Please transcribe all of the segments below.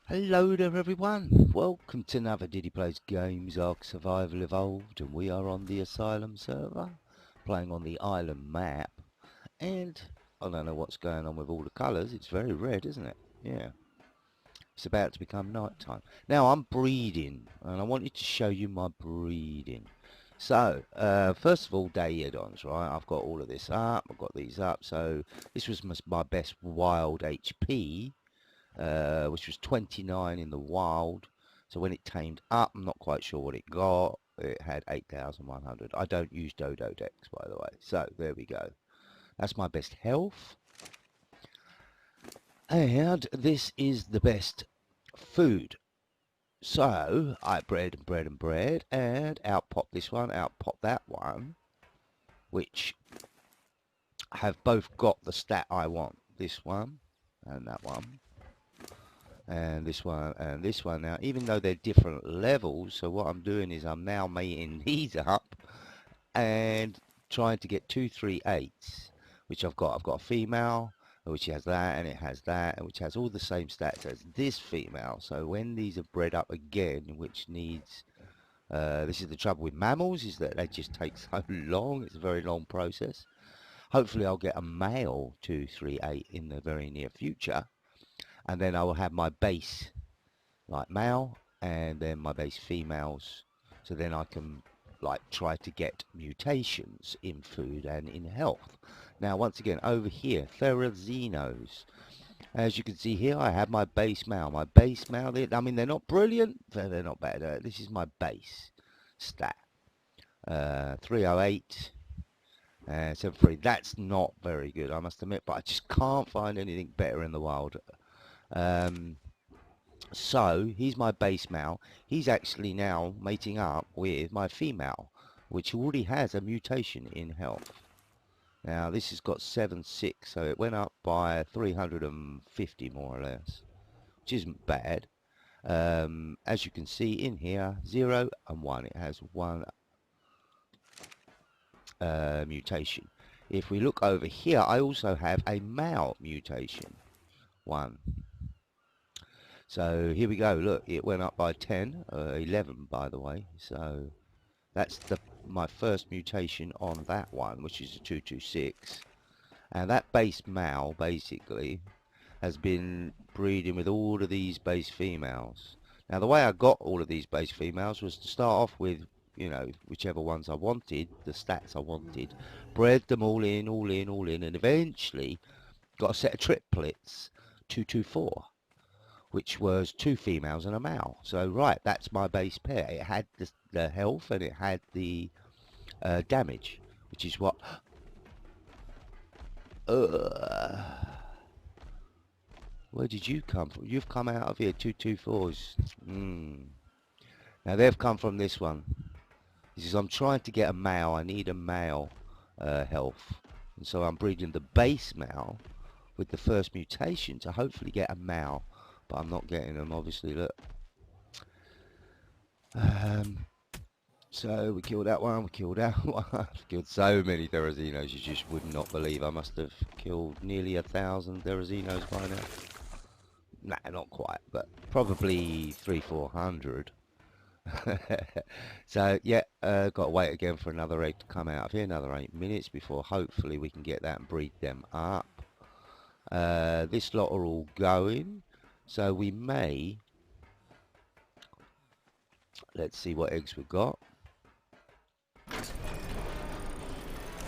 Hello there everyone, welcome to another Diddy Plays Games Ark Survival Evolved, and we are on the Asylum server, playing on the island map, and I don't know what's going on with all the colours, it's very red, isn't it? Yeah, it's about to become night time. Now I'm breeding, and I wanted to show you my breeding. So, first of all, day add-ons, right? I've got all of this up, I've got these up, so this was my best wild HP, which was 29 in the wild. So when it tamed up, I'm not quite sure what it got. It had 8,100. I don't use Dodo decks, by the way. So there we go. That's my best health. And this is the best food. So I bred and bred and bred, and out popped this one, out popped that one, which have both got the stat I want. This one and that one. And this one and this one. Now, even though they're different levels, so what I'm doing is I'm now mating these up and trying to get 238s, which I've got. I've got a female, which has that, and it has that, and which has all the same stats as this female. So when these are bred up again, which needs, this is the trouble with mammals, is that they just take so long. It's a very long process. Hopefully I'll get a male 238 in the very near future, and then I will have my base like male and then my base females, so then I can like try to get mutations in food and in health. Now once again over here, Therazinos, as you can see here, I have my base male. I mean, they're not brilliant, they're not bad. This is my base stat, 308 and 73. That's not very good, I must admit, but I just can't find anything better in the wild. um, So he's my base male. He's actually now mating up with my female, which already has a mutation in health. Now this has got 7-6, so it went up by 350 more or less, which isn't bad. As you can see in here, 0 and 1. It has one mutation. If we look over here, I also have a male mutation, 1. So here we go. Look, it went up by 10, 11 by the way. So that's my first mutation on that one, which is a 226. And that base male basically has been breeding with all of these base females. Now the way I got all of these base females was to start off with, you know, whichever ones I wanted, the stats I wanted, bred them all in, all in, all in, and eventually got a set of triplets, 224. Which was 2 females and a male. So right, that's my base pair. It had the health and it had the damage, which is what. Where did you come from? You've come out of here, 224s. Now they've come from this one. This is, I'm trying to get a male. I need a male health, and so I'm breeding the base male with the first mutation to hopefully get a male. But I'm not getting them, obviously. Look. So we killed that one, we killed that one. I've killed so many Therazinos you just would not believe. I must have killed nearly 1,000 Therazinos by now. Nah, not quite, but probably 300-400. So yeah, got to wait again for another egg to come out of here, another 8 minutes before hopefully we can get that and breed them up. This lot are all going, so we may, let's see what eggs we've got.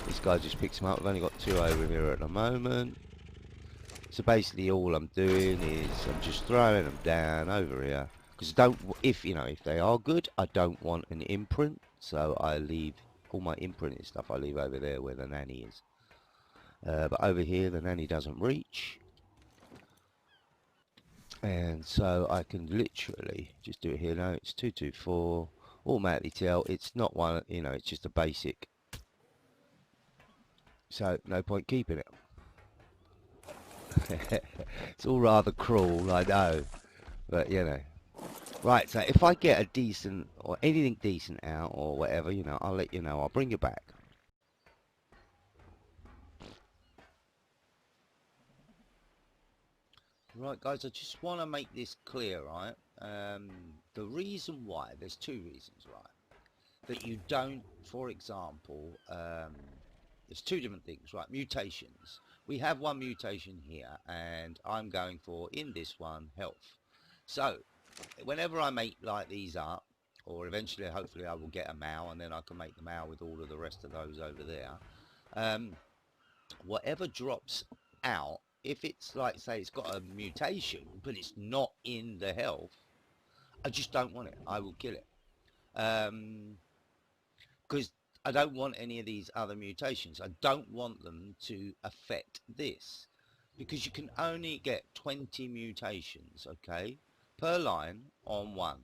This guy just picks them up. I've only got 2 over here at the moment. So basically all I'm doing is I'm just throwing them down over here. Because if they are good, I don't want an imprint. So I leave all my imprinted stuff, I leave over there where the nanny is. But over here the nanny doesn't reach. And so I can literally just do it here. No, it's 224. Automatically tell it's not one, it's just a basic. So no point keeping it. It's all rather cruel, I know, but right, so if I get a decent or anything decent out or whatever, I'll let you know. I'll bring you back. Right, guys, I just want to make this clear, right? The reason why, there's two reasons, right? That you don't, for example, there's two different things, right? Mutations. We have one mutation here, and I'm going for, in this one, health. So, whenever I make like these up, or eventually, hopefully, I will get a Mao, and then I can make the Mao with all of the rest of those over there. Whatever drops out, if it's like, say, it's got a mutation, but it's not in the health, I just don't want it. I will kill it. Because I don't want any of these other mutations. I don't want them to affect this. Because you can only get 20 mutations, okay, per line on one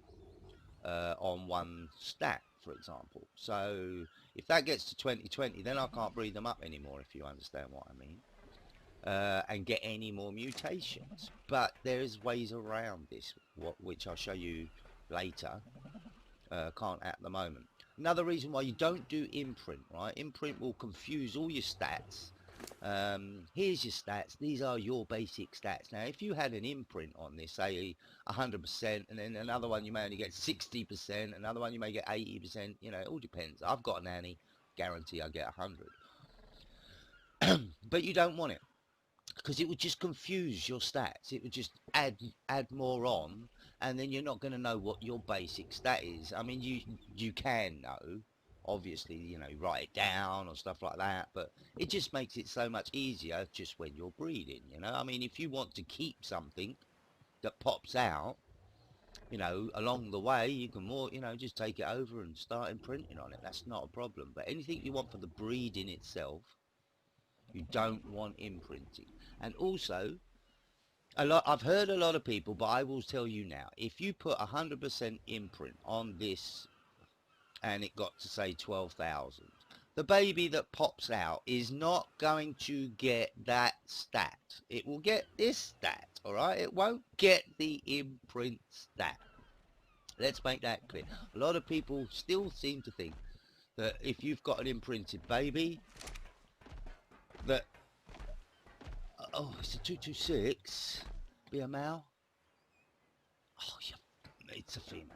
stat, for example. So if that gets to 2020, then I can't breed them up anymore, if you understand what I mean. And get any more mutations. But there's ways around this, which I'll show you later. Can't at the moment. Another reason why you don't do imprint, right? Imprint will confuse all your stats. Here's your stats. These are your basic stats. Now, if you had an imprint on this, say 100%, and then another one you may only get 60%, another one you may get 80%, you know, it all depends. I've got a nanny, guarantee I get 100. But you don't want it, because it would just confuse your stats. It would just add more on, and then you're not going to know what your basic stat is. I mean, you can know, obviously, you know, write it down or stuff like that, but it just makes it so much easier just when you're breeding, you know. I mean, if you want to keep something that pops out, you know, along the way, you can more, you know, just take it over and start imprinting on it. That's not a problem. But anything you want for the breeding itself, you don't want imprinting. And also, I've heard a lot of people, but I will tell you now, if you put 100% imprint on this and it got to say 12,000, the baby that pops out is not going to get that stat. It will get this stat, all right? It won't get the imprint stat. Let's make that clear. A lot of people still seem to think that if you've got an imprinted baby, that, oh, it's a 226, be a male. Oh, yeah, it's a female.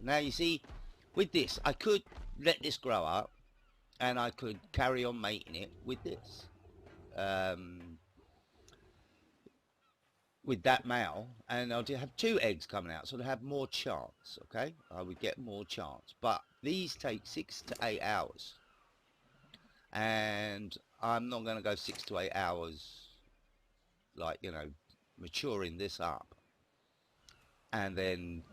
Now, you see, with this, I could let this grow up, and I could carry on mating it with this. With that male, and I'll have 2 eggs coming out, so I'll have more chance, okay? I would get more chance. But these take 6 to 8 hours. And I'm not going to go 6 to 8 hours, like, you know, maturing this up. And then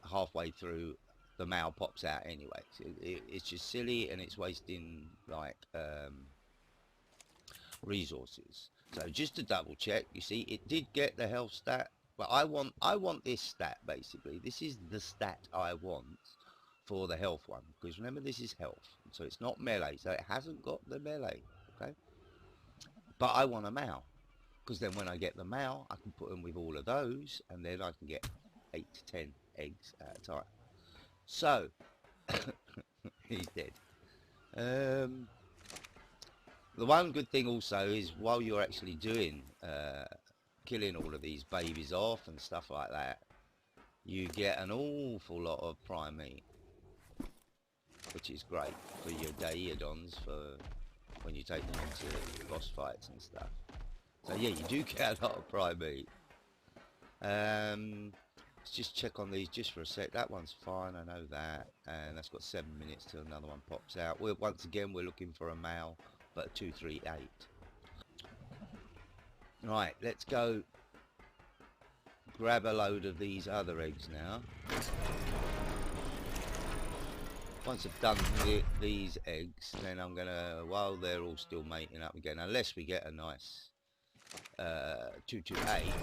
halfway through, the male pops out anyway. So it's just silly, and it's wasting, like, resources. So just to double check, you see, it did get the health stat, but I want this stat, basically. This is the stat I want for the health one, because remember, this is health, so it's not melee, so it hasn't got the melee, okay? But I want a male, because then when I get the male, I can put them with all of those, and then I can get 8 to 10 eggs at a time. So he's dead. The one good thing also is, while you're actually doing killing all of these babies off and stuff like that, you get an awful lot of prime meat, which is great for your Daeodons for when you take them into boss fights and stuff. So yeah, you do get a lot of prime meat. Let's just check on these just for a sec. That one's fine, I know that, and that's got 7 minutes till another one pops out. Once again, we're looking for a male, but 238. Right, let's go grab a load of these other eggs now. Once I've done these eggs, then I'm gonna, while they're all still mating up again, unless we get a nice 228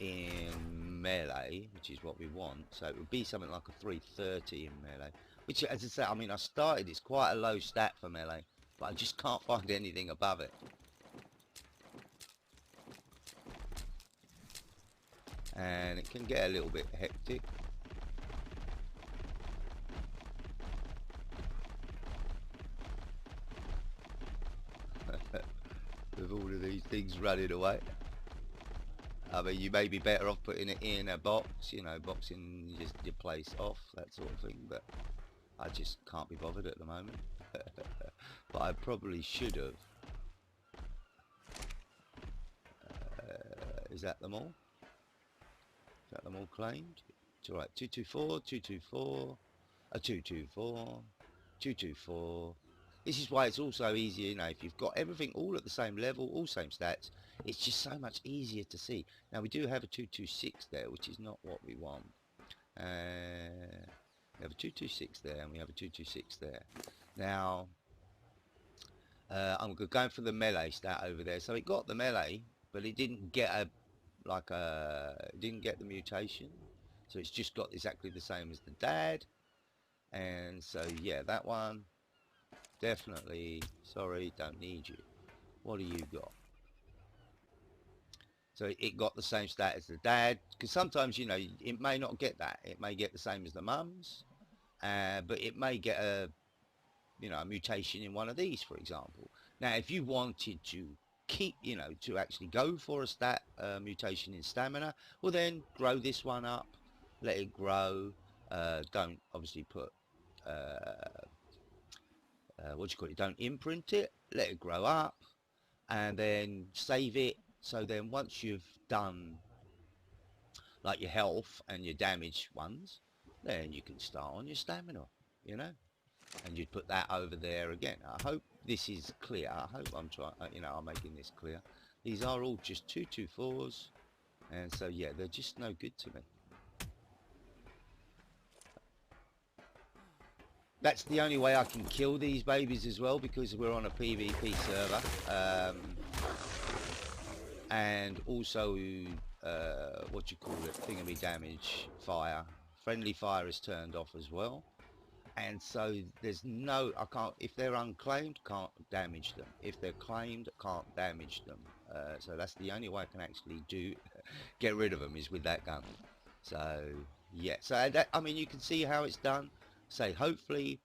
in melee, which is what we want. So it would be something like a 330 in melee, which, as I say, I mean, I started, it's quite a low stat for melee, but I just can't find anything above it. And it can get a little bit hectic. all of these things running away. I mean, you may be better off putting it in a box, you know, boxing just your place off, that sort of thing, but I just can't be bothered at the moment. But I probably should have. Is that them all? Is that them all claimed? It's alright, 224, 224, a 224, 224. This is why it's also easier, you know, if you've got everything all at the same level, all same stats, it's just so much easier to see. Now we do have a 226 there, which is not what we want. We have a 226 there, and we have a 226 there. Now, I'm going for the melee stat over there. So it got the melee, but it didn't get it didn't get the mutation. So it's just got exactly the same as the dad. And so yeah, that one, definitely, sorry, don't need you. What do you got? So it got the same stat as the dad, because sometimes, you know, it may not get that. It may get the same as the mums, but it may get a, you know, a mutation in one of these, for example. Now, if you wanted to keep, you know, to actually go for a stat mutation in stamina, well then grow this one up, let it grow. Don't obviously put what do you call it? Don't imprint it. Let it grow up, and then save it. So then once you've done like your health and your damage ones, then you can start on your stamina, you know, and you'd put that over there again. I hope this is clear. I hope I'm trying, you know, I'm making this clear. These are all just 224s, and so yeah, they're just no good to me. That's the only way I can kill these babies as well, because we're on a PvP server. And also, what you call it, thingy damage, fire. Friendly fire is turned off as well. And so there's no, I can't, if they're unclaimed, can't damage them. If they're claimed, can't damage them. So that's the only way I can actually get rid of them, is with that gun. So, yeah. So, that, I mean, you can see how it's done. Say, hopefully,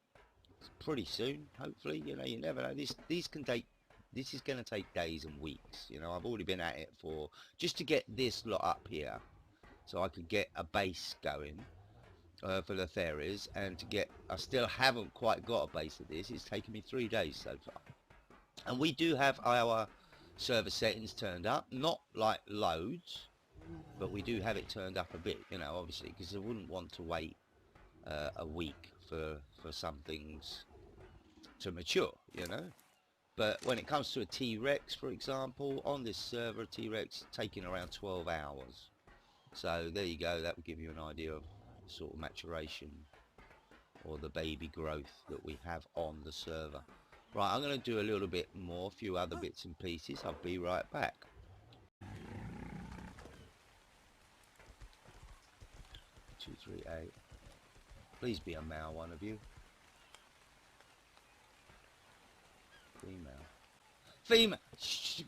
pretty soon, hopefully, you know, you never know. These can take, this is going to take days and weeks. You know, I've already been at it for, just to get this lot up here, so I could get a base going for the Theras, and to get, I still haven't quite got a base of this. It's taken me 3 days so far. And we do have our server settings turned up, not like loads, but we do have it turned up a bit, you know, obviously, because I wouldn't want to wait a week for some things to mature, you know. But when it comes to a T-Rex, for example, on this server, T-Rex taking around 12 hours. So there you go, that will give you an idea of sort of maturation or the baby growth that we have on the server. Right, I'm going to do a little bit more, a few other bits and pieces. I'll be right back. 238. Please be a male, one of you. Female. Female! Shh.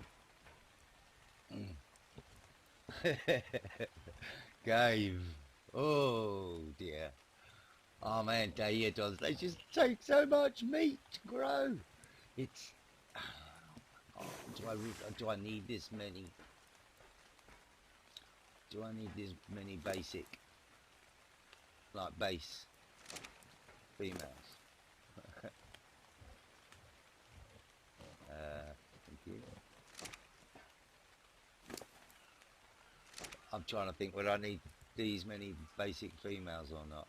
Gabe. Oh dear. Oh man, Daeodons, they just take so much meat to grow. It's... Oh, do I need this many? Do I need this many basic, like base females? Thank you. I'm trying to think whether I need these many basic females or not.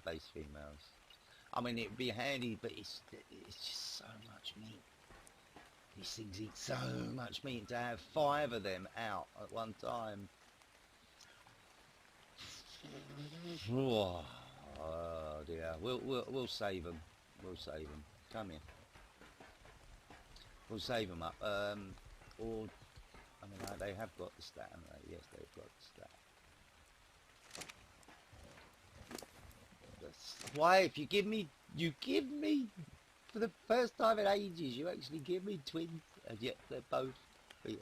Base females. I mean, it'd be handy, but it's just so much meat. These things eat so much meat. To have 5 of them out at one time. Oh dear. We'll save them. We'll save them. Come here. We'll save them up. Or I mean, they have got the stat, haven't they? Yes, they've got the stat. Why, if you give me, for the first time in ages, you actually give me twins, and yet they're both.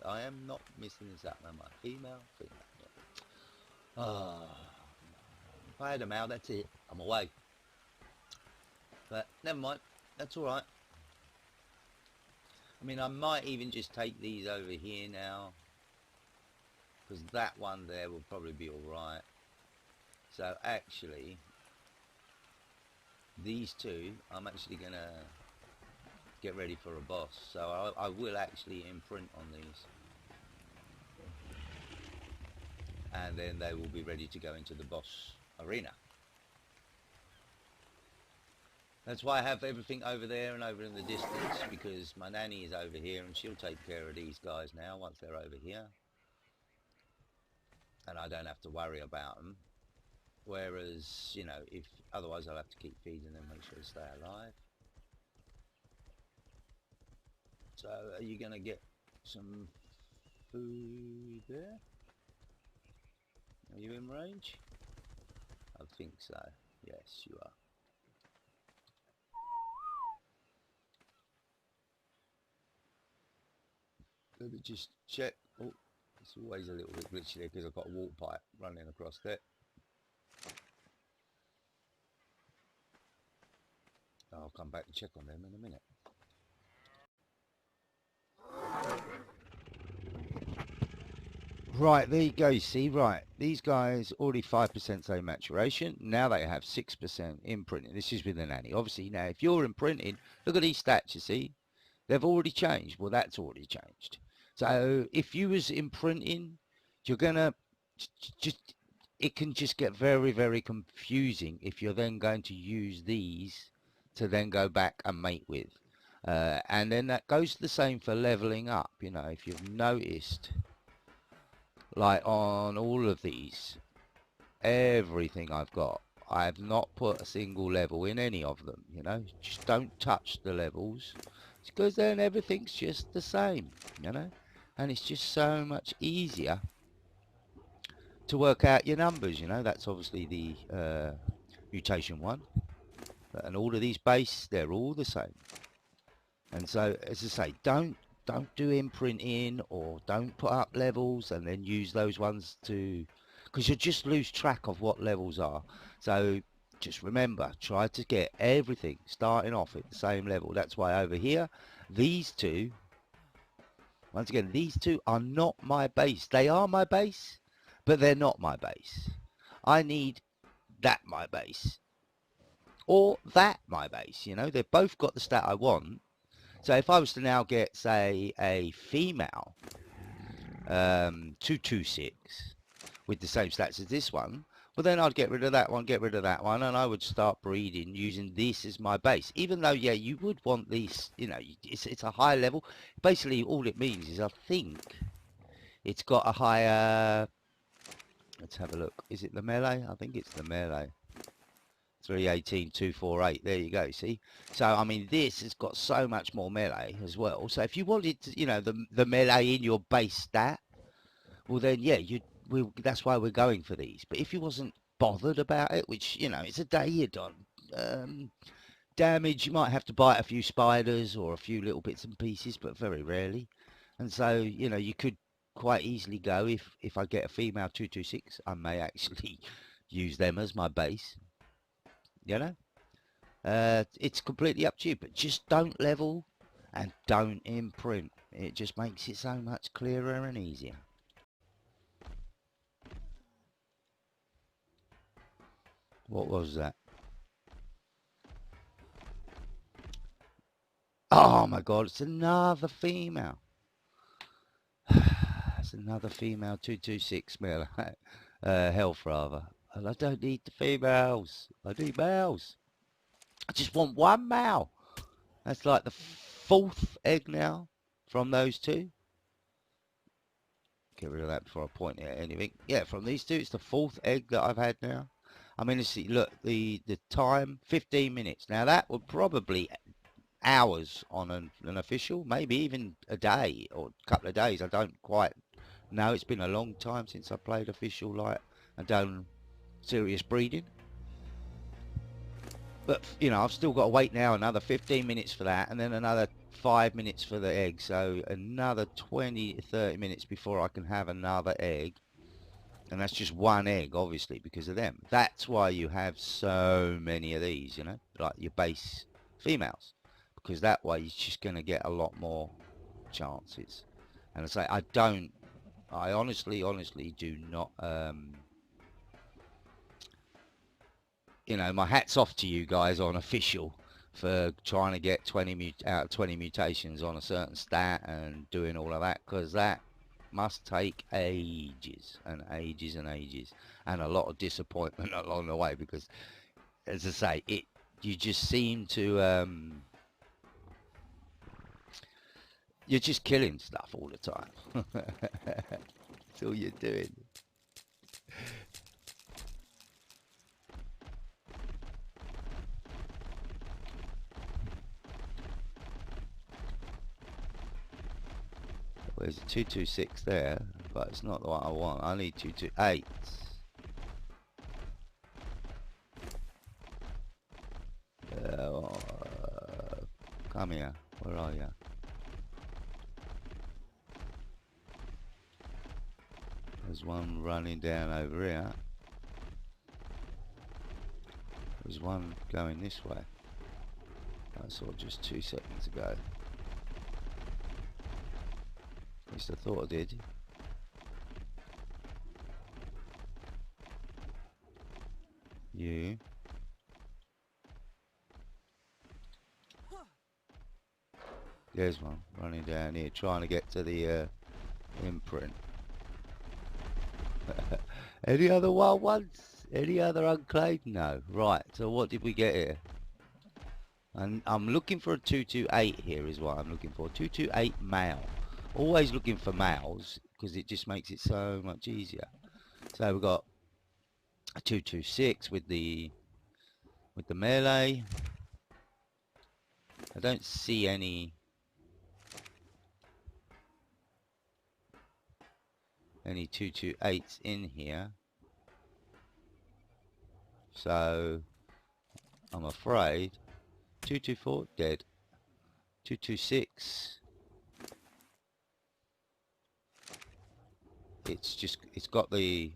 I am not missing this up, am I? Female, female. Yeah. Oh, if I had them out, that's it. I'm away. But never mind. That's all right. I mean, I might even just take these over here now, because that one there will probably be alright. So actually, these two, I'm actually going to get ready for a boss. So I will actually imprint on these. And then they will be ready to go into the boss arena. That's why I have everything over there and over in the distance, because my nanny is over here and she'll take care of these guys now once they're over here. And I don't have to worry about them. Whereas, you know, if otherwise I'll have to keep feeding them, make sure they stay alive. So are you going to get some food there? Are you in range? I think so. Yes, you are. Let me just check. Oh, it's always a little bit glitchy there because I've got a water pipe running across there. I'll come back and check on them in a minute. Right, there you go, you see, right. These guys already 5% say maturation. Now they have 6% imprinting. This is with the nanny. Obviously, now, if you're imprinting, look at these stats, you see. They've already changed. Well, that's already changed. So if you was imprinting, you're going to just, it can just get very, very confusing if you're then going to use these to then go back and mate with. And then that goes the same for leveling up. You know, if you've noticed, like on all of these, everything I've got, I have not put a single level in any of them, you know. Just don't touch the levels, because then everything's just the same, you know. And it's just so much easier to work out your numbers, you know. That's obviously the mutation one. And all of these base, they're all the same. And so, as I say, don't do imprinting, or don't put up levels and then use those ones to, because you'll just lose track of what levels are. So just remember, try to get everything starting off at the same level. That's why over here, these two, once again, these two are not my base. They are my base, but they're not my base. I need that my base, or that my base, you know. They've both got the stat I want. So if I was to now get, say, a female 226 with the same stats as this one, well, then I'd get rid of that one, and I would start breeding using this as my base. Even though, yeah, you would want these, you know, it's a high level. Basically, all it means is I think it's got a higher, let's have a look. Is it the melee? I think it's the melee. 318, 248, there you go, see? So, I mean, this has got so much more melee as well. So if you wanted to, you know, the melee in your base stat, well then, yeah, that's why we're going for these. But if you wasn't bothered about it, which, you know, it's a Daedon, damage, you might have to bite a few spiders or a few little bits and pieces, but very rarely. And so, you know, you could quite easily go, if I get a female 226, I may actually use them as my base. You know, it's completely up to you, but just don't level and don't imprint. It just makes it so much clearer and easier. What was that? Oh my god, it's another female. It's another female 226 male. Health rather. And I don't need the females. I need males. I just want one male. That's like the fourth egg now from those two. Get rid of that before I point it at anything. Yeah, from these two, it's the fourth egg that I've had now. I mean, see, look, the time, 15 minutes. Now, that would probably hours on an official, maybe even a day or a couple of days. I don't quite know. It's been a long time since I played official, like, and done serious breeding. But, you know, I've still got to wait now another 15 minutes for that, and then another 5 minutes for the egg. So another 20 to 30 minutes before I can have another egg. And that's just one egg, obviously, because of them. That's why you have so many of these, you know, like your base females. Because that way you're just going to get a lot more chances. And I honestly do not, you know, my hat's off to you guys on official for trying to get 20 out of 20 mutations on a certain stat and doing all of that, because that must take ages and ages and ages, and a lot of disappointment along the way, because, as I say, you just seem to, you're just killing stuff all the time. That's all you're doing. There's a 226 there, but it's not what I want. I need 228. Come here. Where are you? There's one running down over here. There's one going this way. I saw just 2 seconds ago. At least I thought I did. You. There's one running down here, trying to get to the imprint. Any other wild ones? Any other unclaimed? No. Right, so what did we get here? And I'm looking for a 228 here is what I'm looking for. 228 male. Always looking for males, because it just makes it so much easier. So we've got a 226 with the melee. I don't see any 228s in here, so I'm afraid 224 dead. 226, it's got the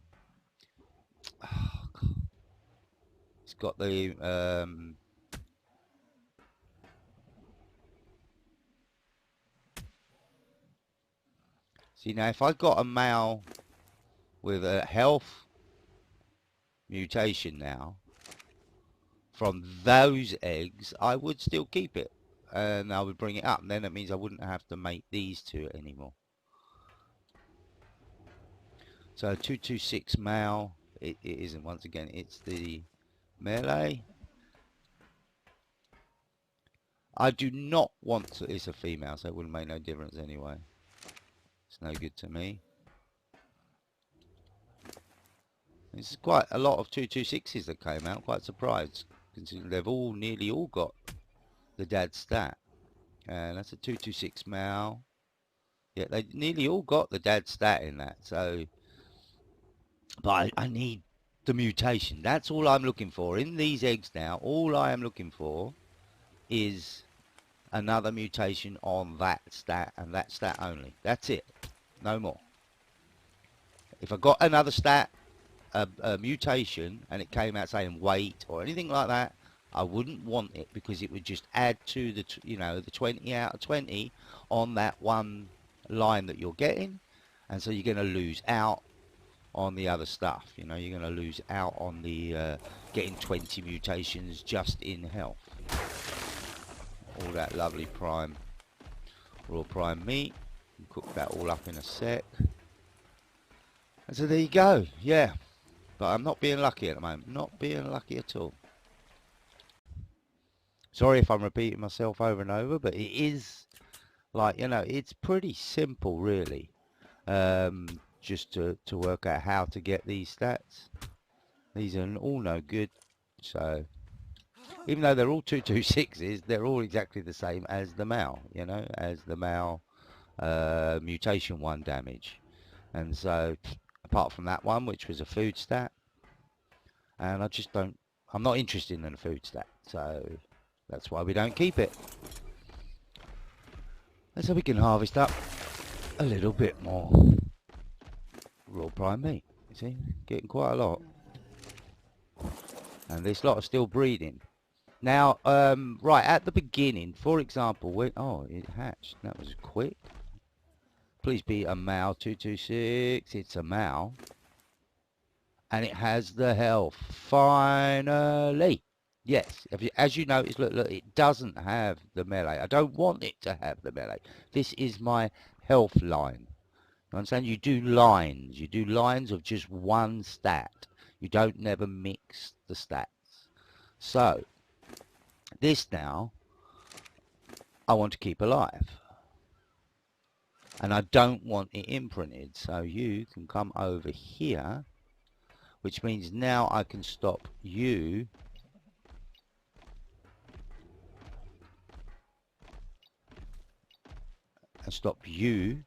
see, now if I got a male with a health mutation now from those eggs, I would still keep it and I would bring it up, and then it means I wouldn't have to make these two anymore. So 226 male, it isn't, once again, it's the melee. I do not want to, it's a female, so it wouldn't make no difference anyway. It's no good to me. This is quite a lot of 226s that came out, quite surprised, considering they've nearly all got the dad stat. And that's a 226 male. Yeah, they nearly all got the dad stat in that, so... But I need the mutation. That's all I'm looking for. In these eggs now, all I am looking for is another mutation on that stat, and that stat only. That's it. No more. If I got another stat, a mutation, and it came out saying weight or anything like that, I wouldn't want it, because it would just add to the, you know, the 20 out of 20 on that one line that you're getting, and so you're going to lose out on the other stuff. You know, you're going to lose out on the getting 20 mutations just in health. All that lovely prime, raw prime meat. Cook that all up in a sec. And so there you go. Yeah, but I'm not being lucky at the moment. Not being lucky at all. Sorry if I'm repeating myself over and over, but it is, like, you know, it's pretty simple really. Just to work out how to get these stats. These are all no good, so even though they're all 226s, they're all exactly the same as the male, you know, as the male mutation 1 damage. And so apart from that one, which was a food stat, and I'm not interested in a food stat, so that's why we don't keep it. And so we can harvest up a little bit more raw prime meat. You see, getting quite a lot, and this lot are still breeding now. Right at the beginning, for example, when it hatched, that was quick. Please be a male 226. It's a male. And it has the health. Finally. Yes. As you notice, look, it doesn't have the melee. I don't want it to have the melee. This is my health line. You understand? You do lines. You do lines of just one stat. You don't never mix the stats. So, this now, I want to keep alive. And I don't want it imprinted. So you can come over here, which means now I can stop you and stop you.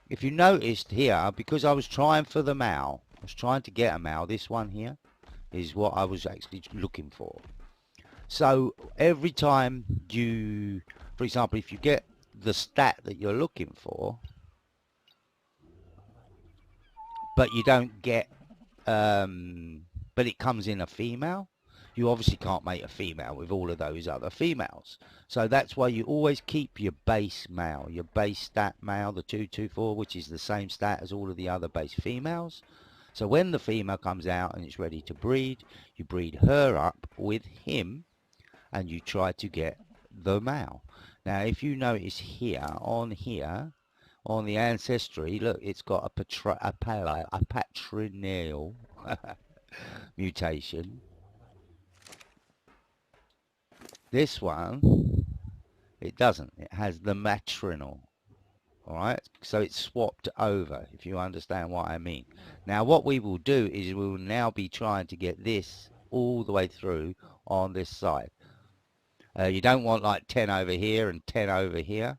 If you noticed here, because I was trying for the male, I was trying to get a male, this one here is what I was actually looking for. So every time you, for example, if you get the stat that you're looking for, but you don't get, but it comes in a female, you obviously can't make a female with all of those other females. So that's why you always keep your base male, your base stat male, the 224, which is the same stat as all of the other base females. So when the female comes out and it's ready to breed, you breed her up with him and you try to get the male. Now, if you notice here, on the ancestry, look, it's got a patrilineal mutation. This one, it doesn't. It has the matrinal. All right, so it's swapped over, if you understand what I mean. Now, what we will do is we will now be trying to get this all the way through on this side. You don't want like 10 over here and 10 over here,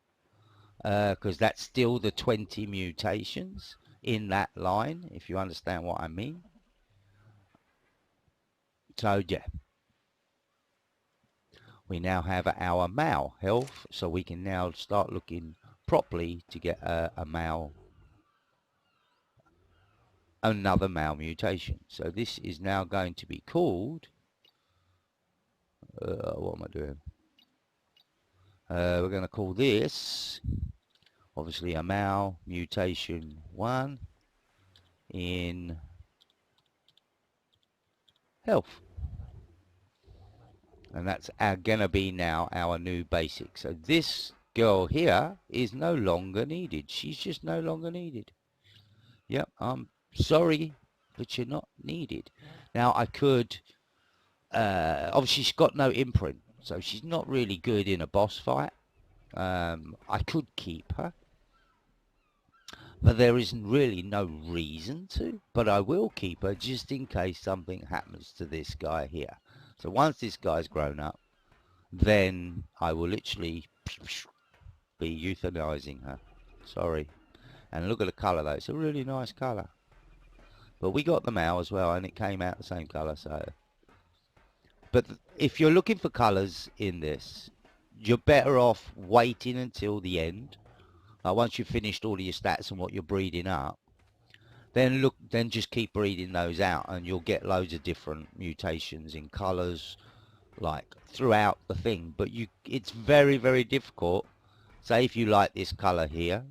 because that's still the 20 mutations in that line, if you understand what I mean. So, yeah. We now have our male health, so we can now start looking properly to get a male, another male mutation. So this is now going to be called, what am I doing? We're going to call this, obviously, a male mutation 1 in health. And that's going to be now our new basic. So this girl here is no longer needed. She's just no longer needed. Yep, I'm sorry, but you're not needed. Now I could, obviously she's got no imprint, so she's not really good in a boss fight. I could keep her, but there isn't really no reason to. But I will keep her just in case something happens to this guy here. So once this guy's grown up, then I will literally be euthanizing her. Sorry. And look at the colour though, it's a really nice colour. But we got the male as well, and it came out the same colour, so. But if you're looking for colours in this, you're better off waiting until the end. Once you've finished all of your stats and what you're breeding up, then just keep breeding those out, and you'll get loads of different mutations in colours, like throughout the thing. But it's very, very difficult. Say if you like this colour here,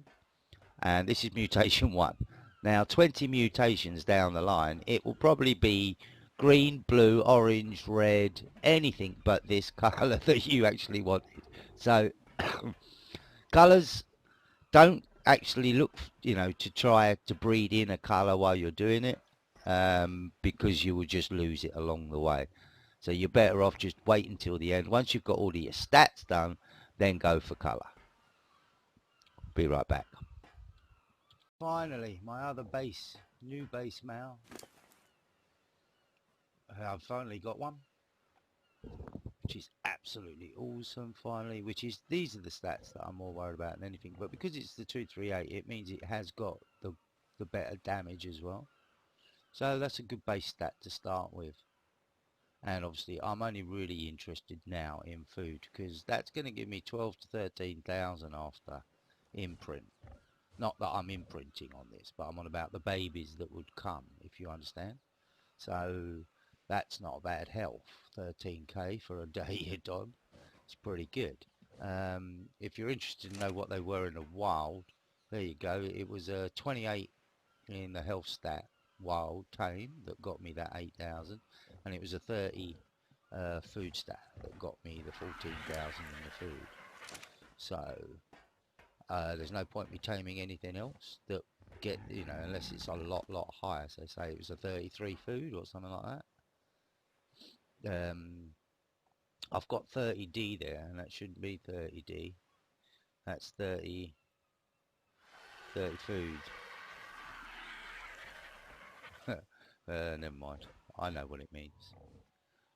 and this is mutation 1. Now 20 mutations down the line, it will probably be green, blue, orange, red, anything but this colour that you actually wanted. So colours, don't actually look, to try to breed in a colour while you're doing it, because you will just lose it along the way. So you're better off just wait until the end. Once you've got all of your stats done, then go for colour. Be right back. Finally, my other base, new base male. I've finally got one, which is absolutely awesome. Finally, these are the stats that I'm more worried about than anything. But because it's the 238, it means it has got the better damage as well. So that's a good base stat to start with. And obviously, I'm only really interested now in food, because that's going to give me 12 to 13,000 after imprint. Not that I'm imprinting on this, but I'm on about the babies that would come, if you understand. So that's not bad health. 13k for a day you're done. It's pretty good. If you're interested to know what they were in the wild, there you go. It was a 28 in the health stat wild tame that got me that 8,000, and it was a 30 food stat that got me the 14,000 in the food. So there's no point me taming anything else that get, you know, unless it's a lot higher. So say it was a 33 food or something like that. I've got 30D there, and that shouldn't be 30D. That's 30 food. Never mind. I know what it means.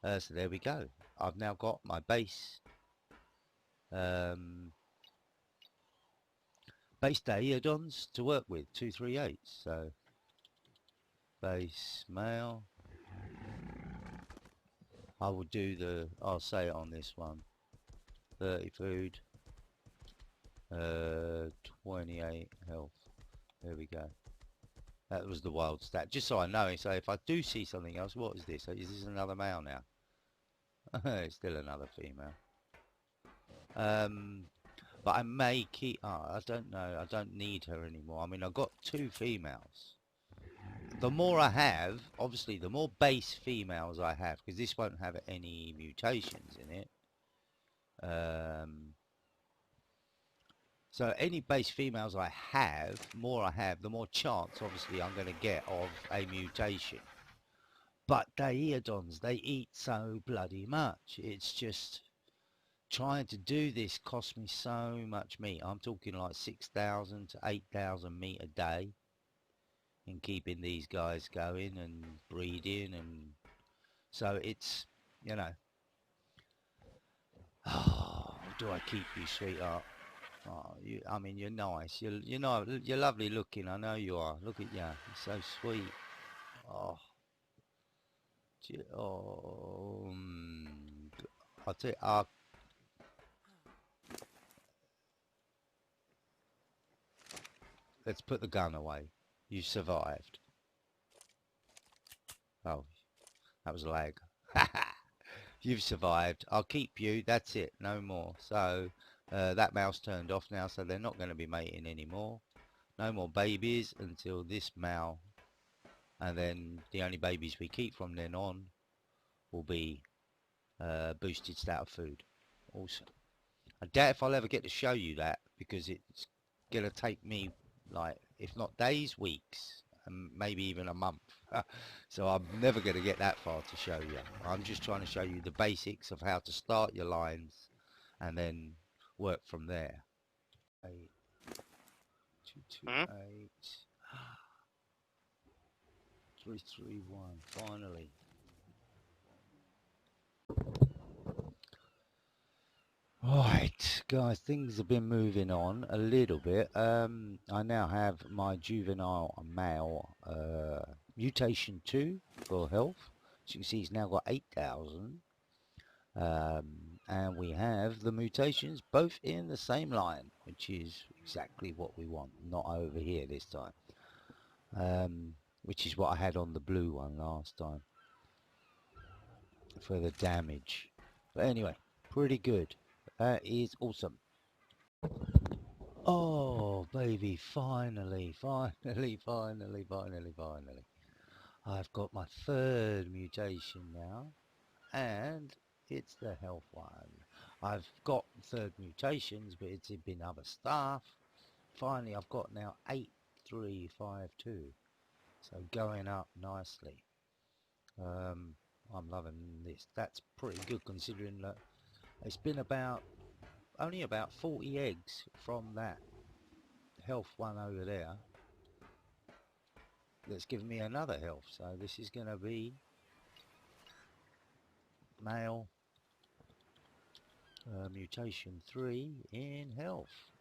So there we go. I've now got my base base Daeodons to work with, 238. So base male. I will do the, I'll say it on this one. 30 food, 28 health. There we go. That was the wild stat. Just so I know, so if I do see something else, what is this? Is this another male now? It's still another female. But I may keep, I don't know, I don't need her anymore. I mean, I've got 2 females. The more I have, obviously, the more base females I have, because this won't have any mutations in it. So any base females I have, the more chance, obviously, I'm going to get of a mutation. But Daeodons, they eat so bloody much. It's just trying to do this costs me so much meat. I'm talking like 6,000 to 8,000 meat a day in keeping these guys going and breeding, and so it's, you know. Oh, do I keep you, sweetheart? Oh, I mean, you're nice. You're lovely looking. I know you are. Look at you. You're so sweet. Oh, oh. I'll tell you. Let's put the gun away. You survived. Oh, that was lag. You've survived. I'll keep you. That's it. No more. So that mouse turned off now, so they're not going to be mating anymore. No more babies until this male, and then the only babies we keep from then on will be boosted stout of food. Awesome. I doubt if I'll ever get to show you that, because it's going to take me, like, if not days, weeks, and maybe even a month. So I'm never going to get that far to show you. I'm just trying to show you the basics of how to start your lines and then work from there. 8, 2, 2, 8, 3, 3, 1. Finally. Right, guys, things have been moving on a little bit. I now have my juvenile male mutation 2 for health. As you can see, he's now got 8,000. And we have the mutations both in the same line, which is exactly what we want. Not over here this time. Which is what I had on the blue one last time for the damage. But anyway, pretty good. That is awesome. Oh, baby, finally. I've got my 3rd mutation now, and it's the health one. I've got 3rd mutations, but it's been other stuff. Finally, I've got now 8352, so going up nicely. I'm loving this. That's pretty good, considering that it's been only about 40 eggs from that health one over there that's given me another health. So this is going to be male mutation 3 in health.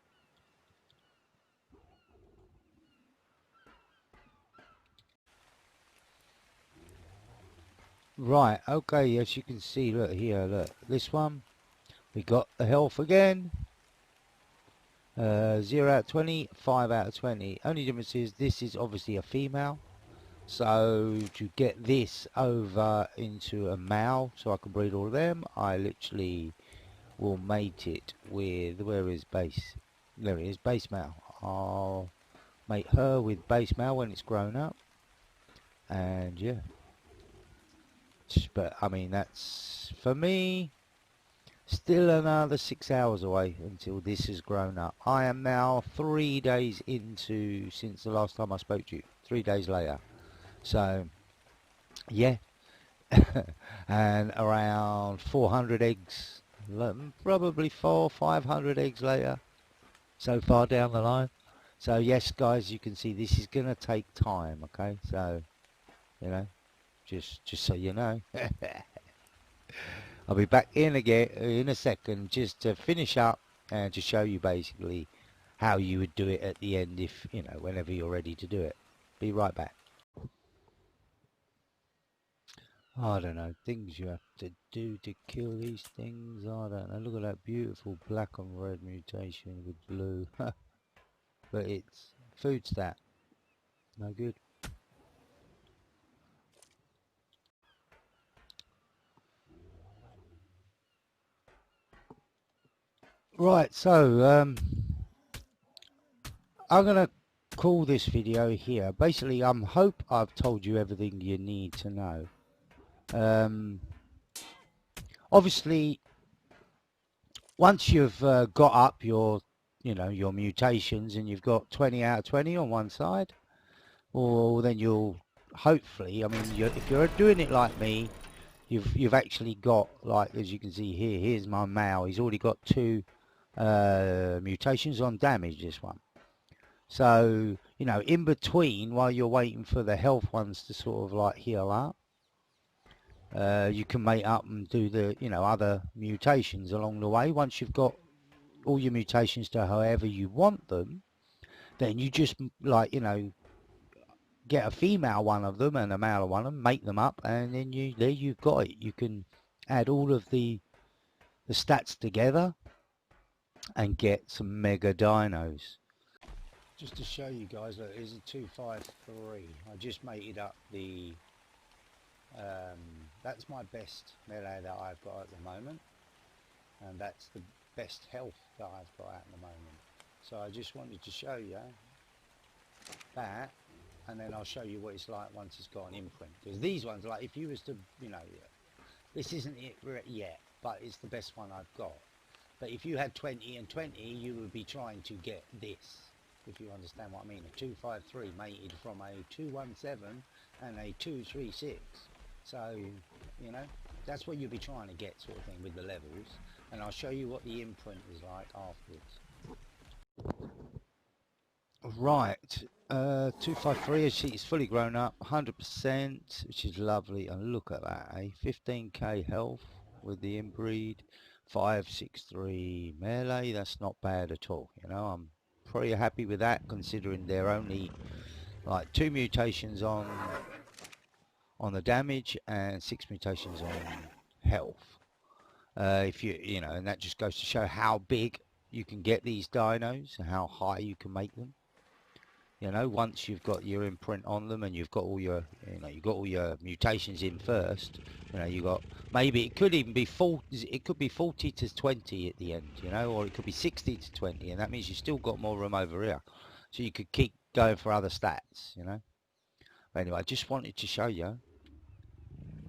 Right, okay, as you can see, look here, look, this one, we got the health again. 0 out of 20, 5 out of 20. Only difference is this is obviously a female. So to get this over into a male, so I can breed all of them, I literally will mate it with, where is base? There it is, base male. I'll mate her with base male when it's grown up, and yeah. But I mean, that's for me still another 6 hours away until this has grown up. I am now 3 days into since the last time I spoke to you. 3 days later, so yeah, and around 400 eggs, probably 500 eggs later. So far down the line. So yes, guys, you can see this is gonna take time. Okay, so you know, just so you know. I'll be back in again in a second just to finish up and to show you basically how you would do it at the end if, you know, whenever you're ready to do it. Be right back. I don't know, things you have to do to kill these things. I don't know. Look at that beautiful black and red mutation with blue. But it's food stat. No good. Right, so I'm gonna call this video here. Basically, I hope I've told you everything you need to know. Obviously, once you've got up your, you know, your mutations and you've got 20 out of 20 on one side, or then you'll hopefully, I mean, if you're doing it like me, you've actually got, like as you can see here, here's my male. He's already got 2 mutations on damage. This one. So, you know, in between, while you're waiting for the health ones to sort of like heal up, you can mate up and do the, you know, other mutations along the way. Once you've got all your mutations to however you want them, then you just, like, you know, get a female one of them and a male one of them, make them up, and then there you've got it. You can add all of the stats together and get some mega dinos. Just to show you guys, look, here's a 253. I just mated up the, that's my best melee that I've got at the moment, and that's the best health that I've got at the moment. So I just wanted to show you that, and then I'll show you what it's like once it's got an imprint. Because these ones, like if you was to, you know, this isn't it yet, but it's the best one I've got. But if you had 20 and 20, you would be trying to get this, if you understand what I mean. A 253 mated from a 217 and a 236. So, you know, that's what you'll be trying to get, sort of thing, with the levels. And I'll show you what the imprint is like afterwards. Right, 253, it's fully grown up, 100%, which is lovely. And look at that, eh? 15k health with the inbreed, 563 melee. That's not bad at all. You know, I'm pretty happy with that, considering they're only like 2 mutations on the damage and 6 mutations on health. If you know, and that just goes to show how big you can get these dinos and how high you can make them. You know, once you've got your imprint on them and you've got all your, you know, you've got all your mutations in first, you know, you got, maybe it could even be 40, it could be 40 to 20 at the end, you know, or it could be 60 to 20, and that means you've still got more room over here. So you could keep going for other stats, you know. But anyway, I just wanted to show you,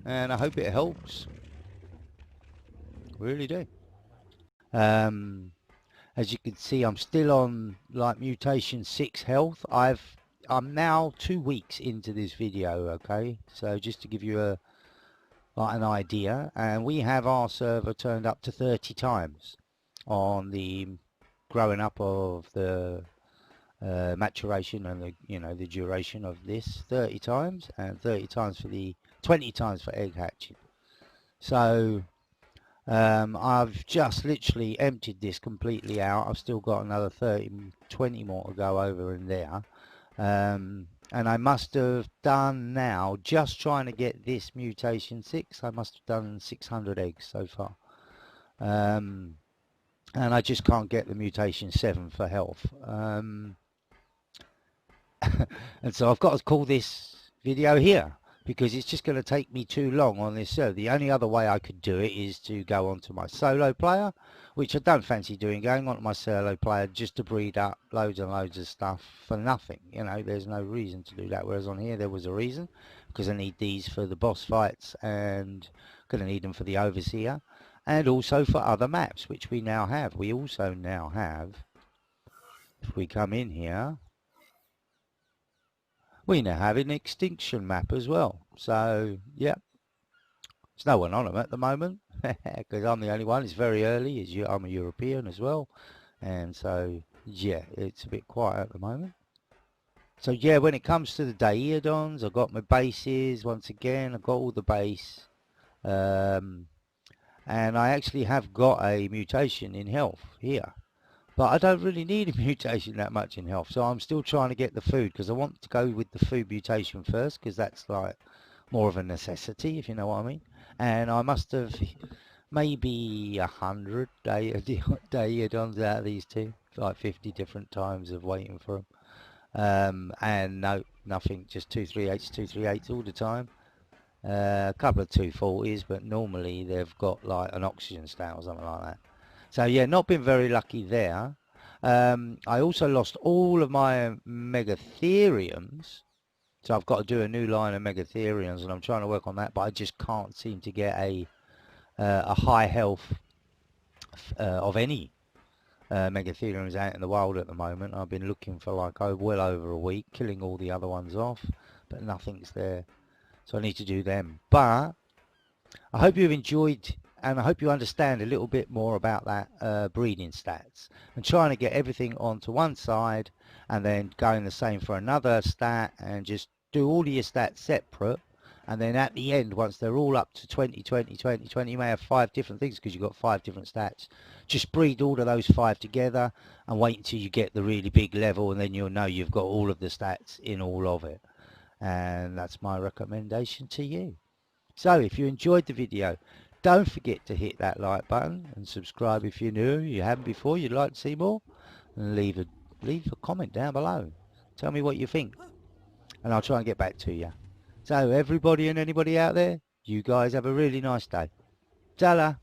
and I hope it helps. Really do. As you can see, I'm still on like mutation 6 health. I'm now 2 weeks into this video, okay? So just to give you an idea, and we have our server turned up to 30 times on the growing up of the maturation and the, you know, the duration of this, 30 times, and 30 times for the 20 times for egg hatching. So I've just literally emptied this completely out. I've still got another 20 more to go over in there. And I must have done now, just trying to get this mutation 6, I must have done 600 eggs so far. And I just can't get the mutation 7 for health. And so I've got to call this video here. because it's just going to take me too long on this server. The only other way I could do it is to go onto my solo player, which I don't fancy doing, going onto my solo player just to breed up loads and loads of stuff for nothing. You know, there's no reason to do that, whereas on here there was a reason, because I need these for the boss fights and going to need them for the overseer and also for other maps, which we now have. We also now have, if we come in here, we now have an extinction map as well. So, yeah, there's no one on them at the moment because I'm the only one. It's very early. I'm a European as well. And so, yeah, it's a bit quiet at the moment. So, yeah, when it comes to the Daeodons, I've got my bases. Once again, I've got all the base. And I actually have got a mutation in health here. But I don't really need a mutation that much in health. So I'm still trying to get the food because I want to go with the food mutation first because that's like more of a necessity, if you know what I mean. And I must have maybe 100 Daeodons out of these two, like 50 different times of waiting for them. And no, nothing, just 238s, 238s all the time. A couple of 240s, but normally they've got like an oxygen stat or something like that. So yeah, not been very lucky there. I also lost all of my Megatheriums. So I've got to do a new line of Megatheriums, and I'm trying to work on that, but I just can't seem to get a high health of any Megatheriums out in the wild at the moment. I've been looking for like well over a week, killing all the other ones off, but nothing's there. So I need to do them. But I hope you've enjoyed, and I hope you understand a little bit more about that breeding stats and trying to get everything onto one side and then going the same for another stat and just do all of your stats separate, and then at the end, once they're all up to 20, 20, 20, 20, you may have 5 different things because you've got 5 different stats. Just breed all of those 5 together and wait until you get the really big level, and then you'll know you've got all of the stats in all of it. And that's my recommendation to you. So if you enjoyed the video, don't forget to hit that like button and subscribe if you're new. You haven't before, you'd like to see more, and leave a comment down below. Tell me what you think, and I'll try and get back to you. So everybody and anybody out there, you guys have a really nice day. Ta-la.